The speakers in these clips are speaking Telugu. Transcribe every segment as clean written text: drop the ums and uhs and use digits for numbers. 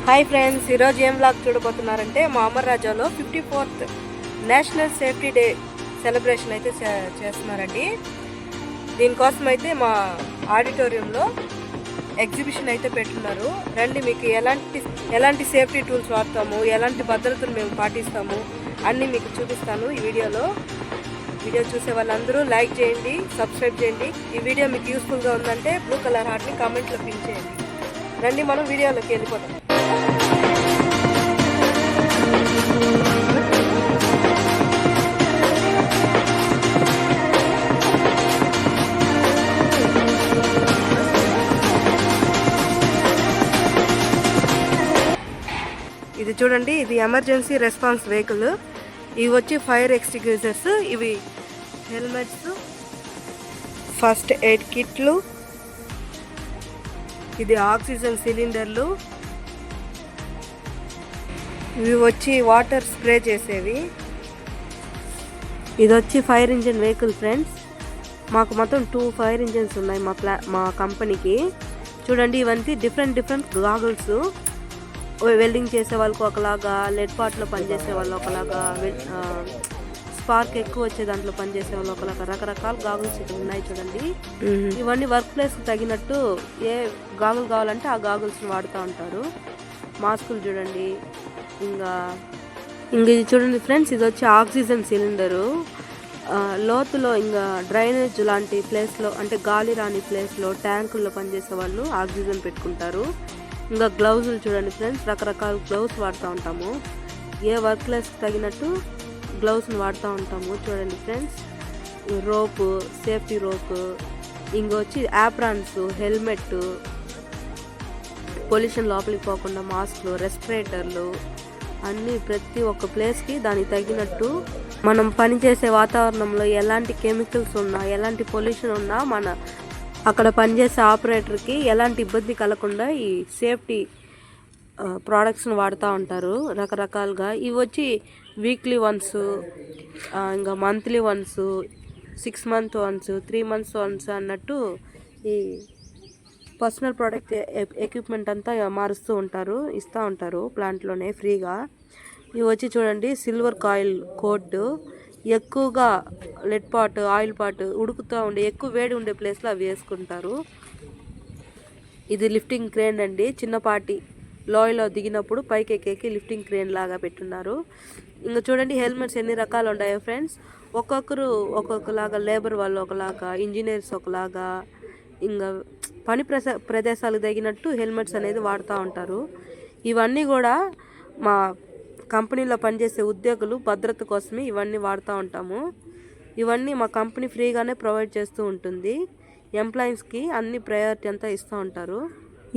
హాయ్ ఫ్రెండ్స్, ఈరోజు ఏం వ్లాగ్ చూడబోతున్నారంటే మా అమర్రాజాలో 54th national safety day celebration అయితే చేస్తున్నారండి. దీనికోసం అయితే మా ఆడిటోరియంలో ఎగ్జిబిషన్ అయితే పెట్టున్నారు. రండి, మీకు ఎలాంటి సేఫ్టీ టూల్స్ వాడతాము, ఎలాంటి భద్రతను మేము పాటిస్తాము అన్నీ మీకు చూపిస్తాను ఈ వీడియోలో. వీడియో చూసే వాళ్ళందరూ లైక్ చేయండి, సబ్స్క్రైబ్ చేయండి. ఈ వీడియో మీకు యూస్ఫుల్గా ఉందంటే బ్లూ కలర్ హార్ట్ని కామెంట్లో పిన్ చేయండి. రండి, మనం వీడియోలోకి వెళ్ళిపోతాం. ఇది చూడండి, ఇది ఎమర్జెన్సీ రెస్పాన్స్ వెహికల్. ఇవి వచ్చి ఫైర్ ఎక్స్టింగ్విషర్స్, ఇవి హెల్మెట్స్, ఫస్ట్ ఎయిడ్ కిట్లు, ఇది ఆక్సిజన్ సిలిండర్లు, ఇవి వచ్చి వాటర్ స్ప్రే చేసేవి. ఇది వచ్చి ఫైర్ ఇంజిన్ వెహికల్ ఫ్రెండ్స్. మాకు మొత్తం 2 ఫైర్ ఇంజిన్స్ ఉన్నాయి మా కంపెనీకి. చూడండి, ఇవన్నీ డిఫరెంట్ గాగుల్స్. వెల్డింగ్ చేసే వాళ్ళకి ఒకలాగా, లెడ్ పార్ట్లో పనిచేసే వాళ్ళు ఒకలాగా, స్పార్క్ ఎక్కువ వచ్చే దాంట్లో పనిచేసే వాళ్ళు ఒకలాగా, రకరకాల గాగుల్స్ ఇక్కడ ఉన్నాయి చూడండి. ఇవన్నీ వర్క్ ప్లేస్కి తగినట్టు ఏ గాగుల్ కావాలంటే ఆ గాగుల్స్ని వాడుతూ ఉంటారు. మాస్కులు చూడండి. ఇంకా ఇది చూడండి ఫ్రెండ్స్, ఇది వచ్చి ఆక్సిజన్ సిలిండరు. లోతులో ఇంకా డ్రైనేజ్ లాంటి ప్లేస్లో, అంటే గాలి రాని ప్లేస్లో, ట్యాంకుల్లో పనిచేసే వాళ్ళు ఆక్సిజన్ పెట్టుకుంటారు. ఇంకా గ్లౌజులు చూడండి ఫ్రెండ్స్, రకరకాల గ్లౌస్ వాడుతూ ఉంటాము. ఏ వర్క్ ప్లేస్కి తగినట్టు గ్లౌస్ని వాడుతూ ఉంటాము. చూడండి ఫ్రెండ్స్, రోపు, సేఫ్టీ రోపు, ఇంకొచ్చి యాప్రాన్స్, హెల్మెట్, పొల్యూషన్ లోపలికి పోకుండా మాస్క్లు, రెస్పిరేటర్లు, అన్నీ ప్రతి ఒక్క ప్లేస్కి దానికి తగినట్టు మనం పనిచేసే వాతావరణంలో ఎలాంటి కెమికల్స్ ఉన్నా, ఎలాంటి పొల్యూషన్ ఉన్నా అక్కడ పనిచేసే ఆపరేటర్కి ఎలాంటి ఇబ్బంది కలగకుండా ఈ సేఫ్టీ ప్రోడక్ట్స్ని వాడుతూ ఉంటారు రకరకాలుగా. ఇవి వచ్చి వీక్లీ వన్స్, ఇంకా monthly once, 6 months once, 3 months once అన్నట్టు ఈ పర్సనల్ ప్రోడక్ట్ ఎక్విప్మెంట్ అంతా మారుస్తూ ఉంటారు, ఇస్తూ ఉంటారు ప్లాంట్లోనే ఫ్రీగా. ఇవి వచ్చి చూడండి, సిల్వర్ కాయిల్ కోట్. ఎక్కువగా లెడ్ పాట్, ఆయిల్ పాట్ ఉడుకుతూ ఉండే, ఎక్కువ వేడి ఉండే ప్లేస్లో అవి వేసుకుంటారు. ఇది లిఫ్టింగ్ క్రేన్ అండి. చిన్నపాటి లోయలో దిగినప్పుడు పైకి ఎక్కేకి లిఫ్టింగ్ క్రేన్ లాగా పెట్టున్నారు. ఇంకా చూడండి, హెల్మెట్స్ ఎన్ని రకాలు ఉన్నాయో ఫ్రెండ్స్. ఒక్కొక్కరు ఒక్కొక్కలాగా, లేబర్ వాళ్ళు ఒకలాగా, ఇంజనీర్స్ ఒకలాగా, ఇంకా పని ప్రదేశాలకు తగినట్టు హెల్మెట్స్ అనేది వాడుతూ ఉంటారు. ఇవన్నీ కూడా మా కంపెనీలో పనిచేసే ఉద్యోగులు భద్రత కోసమే ఇవన్నీ వాడుతూ ఉంటాము. ఇవన్నీ మా కంపెనీ ఫ్రీగానే ప్రొవైడ్ చేస్తూ ఉంటుంది. ఎంప్లాయీస్కి అన్ని ప్రయారిటీ అంతా ఇస్తూ ఉంటారు.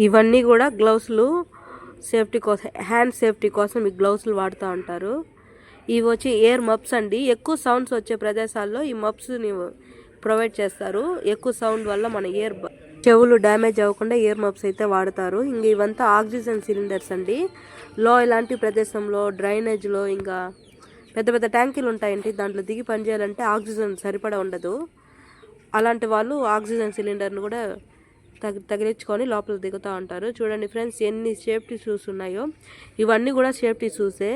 ఇవన్నీ కూడా గ్లౌస్లు సేఫ్టీ కోసం, హ్యాండ్ సేఫ్టీ కోసం ఈ గ్లౌస్లు వాడుతూ ఉంటారు. ఇవి వచ్చి ఎయిర్ మప్స్ అండి. ఎక్కువ సౌండ్స్ వచ్చే ప్రదేశాల్లో ఈ మప్స్ని ప్రొవైడ్ చేస్తారు. ఎక్కువ సౌండ్ వల్ల మన చెవులు డ్యామేజ్ అవ్వకుండా ఇయర్ మప్స్ అయితే వాడతారు. ఇంక ఇవంతా ఆక్సిజన్ సిలిండర్స్ అండి. ఇలాంటి ప్రదేశంలో, డ్రైనేజ్లో, ఇంకా పెద్ద ట్యాంకీలు ఉంటాయండి, దాంట్లో దిగి పనిచేయాలంటే ఆక్సిజన్ సరిపడా ఉండదు. అలాంటి వాళ్ళు ఆక్సిజన్ సిలిండర్ను కూడా తగిలించుకొని లోపల దిగుతూ ఉంటారు. చూడండి ఫ్రెండ్స్, ఎన్ని సేఫ్టీ షూస్ ఉన్నాయో. ఇవన్నీ కూడా సేఫ్టీ షూసే.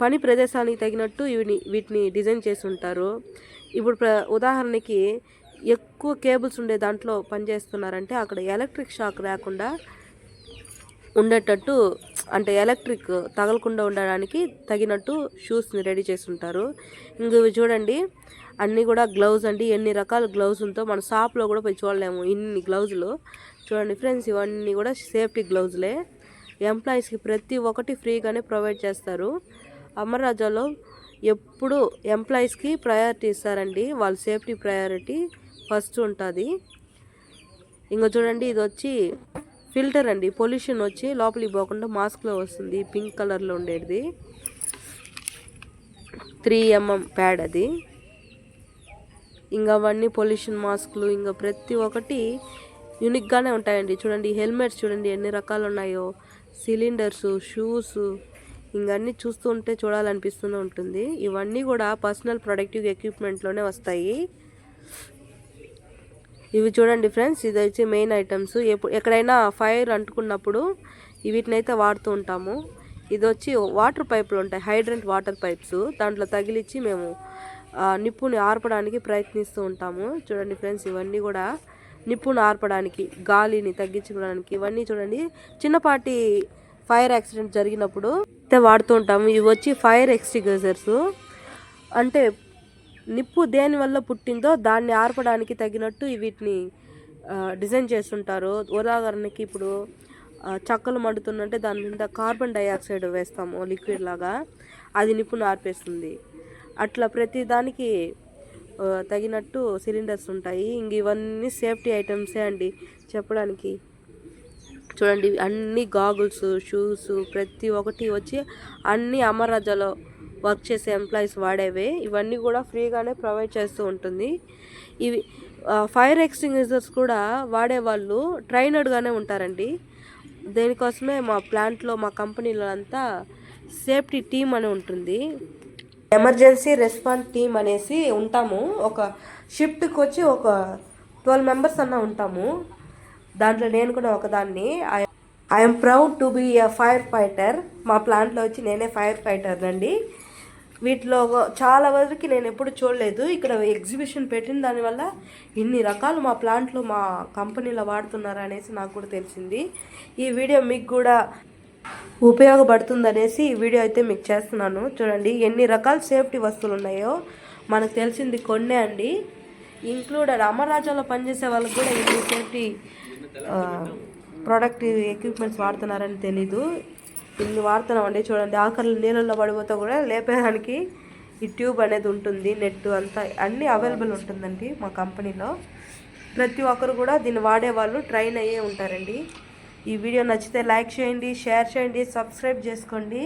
పని ప్రదేశానికి తగినట్టు వీటిని డిజైన్ చేసి ఉంటారు. ఇప్పుడు ఉదాహరణకి ఎక్కువ కేబుల్స్ ఉండే దాంట్లో పనిచేస్తున్నారంటే అక్కడ ఎలక్ట్రిక్ షాక్ రాకుండా ఉండేటట్టు, అంటే ఎలక్ట్రిక్ తగలకుండా ఉండడానికి తగినట్టు షూస్ని రెడీ చేసి ఉంటారు. ఇంక ఇవి చూడండి, అన్నీ కూడా గ్లౌజ్ అండి. ఎన్ని రకాల గ్లౌజులతో మన షాప్లో కూడా పోయి చూడలేము ఇన్ని గ్లౌజులు. చూడండి ఫ్రెండ్స్, ఇవన్నీ కూడా సేఫ్టీ గ్లౌజులే. ఎంప్లాయీస్కి ప్రతి ఒక్కటి ఫ్రీగానే ప్రొవైడ్ చేస్తారు. అమర్రాజాలో ఎప్పుడు ఎంప్లాయీస్కి ప్రయారిటీ ఇస్తారండి. వాళ్ళ సేఫ్టీ ప్రయారిటీ ఫస్ట్ ఉంటుంది. ఇంకా చూడండి, ఇది వచ్చి ఫిల్టర్ అండి. పొల్యూషన్ వచ్చి లోపలికి పోకుండా మాస్క్లో వస్తుంది, పింక్ కలర్లో ఉండేది. 3mm ప్యాడ్ అది. ఇంకా అవన్నీ పొల్యూషన్ మాస్క్లు, ఇంకా ప్రతి ఒక్కటి యూనిక్గానే ఉంటాయండి. చూడండి, హెల్మెట్స్ చూడండి ఎన్ని రకాలు ఉన్నాయో, సిలిండర్స్, షూస్, ఇంకన్నీ చూస్తూ ఉంటే చూడాలనిపిస్తూనే ఉంటుంది. ఇవన్నీ కూడా పర్సనల్ ప్రొడక్టివ్ ఎక్విప్మెంట్లోనే వస్తాయి. ఇవి చూడండి ఫ్రెండ్స్, ఇది వచ్చి మెయిన్ ఐటమ్స్. ఎక్కడైనా ఫైర్ అంటుకున్నప్పుడు వీటినైతే వాడుతూ ఉంటాము. ఇది వచ్చి వాటర్ పైపులు ఉంటాయి, హైడ్రెంట్ వాటర్ పైప్స్, దాంట్లో తగిలిచ్చి మేము నిప్పుని ఆర్పడానికి ప్రయత్నిస్తూ ఉంటాము. చూడండి ఫ్రెండ్స్, ఇవన్నీ కూడా నిప్పుని ఆర్పడానికి, గాలిని తగ్గించుకోవడానికి, ఇవన్నీ చూడండి చిన్నపాటి ఫైర్ యాక్సిడెంట్ జరిగినప్పుడు అయితే వాడుతూ ఉంటాము. ఇవి వచ్చి ఫైర్ ఎక్స్టింగ్విషర్స్, అంటే నిప్పు దేని వల్ల పుట్టిందో దాన్ని ఆర్పడానికి తగినట్టు వీటిని డిజైన్ చేస్తుంటారు. ఉదాహరణకి ఇప్పుడు చక్కలు మండుతుందంటే దాని మీద కార్బన్ డైఆక్సైడ్ వేస్తాము లిక్విడ్ లాగా, అది నిప్పును ఆర్పేస్తుంది. అట్లా ప్రతి దానికి తగినట్టు సిలిండర్స్ ఉంటాయి. ఇంక ఇవన్నీ సేఫ్టీ ఐటమ్సే అండి చెప్పడానికి. చూడండి అన్ని గాగుల్స్, షూస్, ప్రతి ఒక్కటి వచ్చి అన్ని అమరరాజాలో వర్క్ చేసే ఎంప్లాయీస్ వాడేవే. ఇవన్నీ కూడా ఫ్రీగానే ప్రొవైడ్ చేస్తూ ఉంటుంది. ఇవి ఫైర్ ఎక్స్టింగ్విషర్స్ కూడా వాడేవాళ్ళు ట్రైనర్డ్గానే ఉంటారండి. దేనికోసమే మా ప్లాంట్లో, మా కంపెనీలో అంతా సేఫ్టీ టీమ్ అని ఉంటుంది, ఎమర్జెన్సీ రెస్పాన్స్ టీమ్ అనేసి ఉంటాము. ఒక షిఫ్ట్కి వచ్చి ఒక 12 మెంబర్స్ అన్న ఉంటాము. దాంట్లో నేను కూడా ఒకదాన్ని. I'm proud to be a firefighter. మా ప్లాంట్లో వచ్చి నేనే ఫైర్ ఫైటర్ అండి. వీటిలో చాలా వరకు నేను ఎప్పుడు చూడలేదు. ఇక్కడ ఎగ్జిబిషన్ పెట్టిన దానివల్ల ఇన్ని రకాలు మా ప్లాంట్లో, మా కంపెనీలో వాడుతున్నారు అనేసి నాకు కూడా తెలిసింది. ఈ వీడియో మీకు కూడా ఉపయోగపడుతుంది అనేసి ఈ వీడియో అయితే మీకు చేస్తున్నాను. చూడండి ఎన్ని రకాల సేఫ్టీ వస్తువులు ఉన్నాయో. మనకు తెలిసింది కొన్నే అండి, ఇంక్లూడెడ్ అమరరాజాలో పనిచేసే వాళ్ళకి కూడా ఇన్ని సేఫ్టీ ప్రొడక్టివ్ ఎక్విప్మెంట్స్ వాడుతున్నారని తెలీదు. ఇన్ని వాడుతున్నామండి. చూడండి ఆఖరిలో నీళ్ళల్లో పడిపోతే కూడా లేపేదానికి ఈ ట్యూబ్ అనేది ఉంటుంది, నెట్ అంతా అన్నీ అవైలబుల్ ఉంటుందండి మా కంపెనీలో. ప్రతి ఒక్కరు కూడా దీన్ని వాడేవాళ్ళు ట్రైన్ అయ్యే ఉంటారండి. ఈ వీడియో నచ్చితే లైక్ చేయండి, షేర్ చేయండి, సబ్స్క్రైబ్ చేసుకోండి.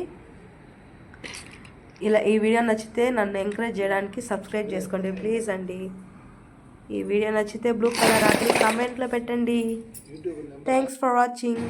ఈ వీడియో నచ్చితే నన్ను ఎంకరేజ్ చేయడానికి సబ్స్క్రైబ్ చేసుకోండి ప్లీజ్ అండి. ఈ వీడియో నచ్చితే బ్లూ కలర్ ఆకి కామెంట్లో పెట్టండి. Thanks for watching.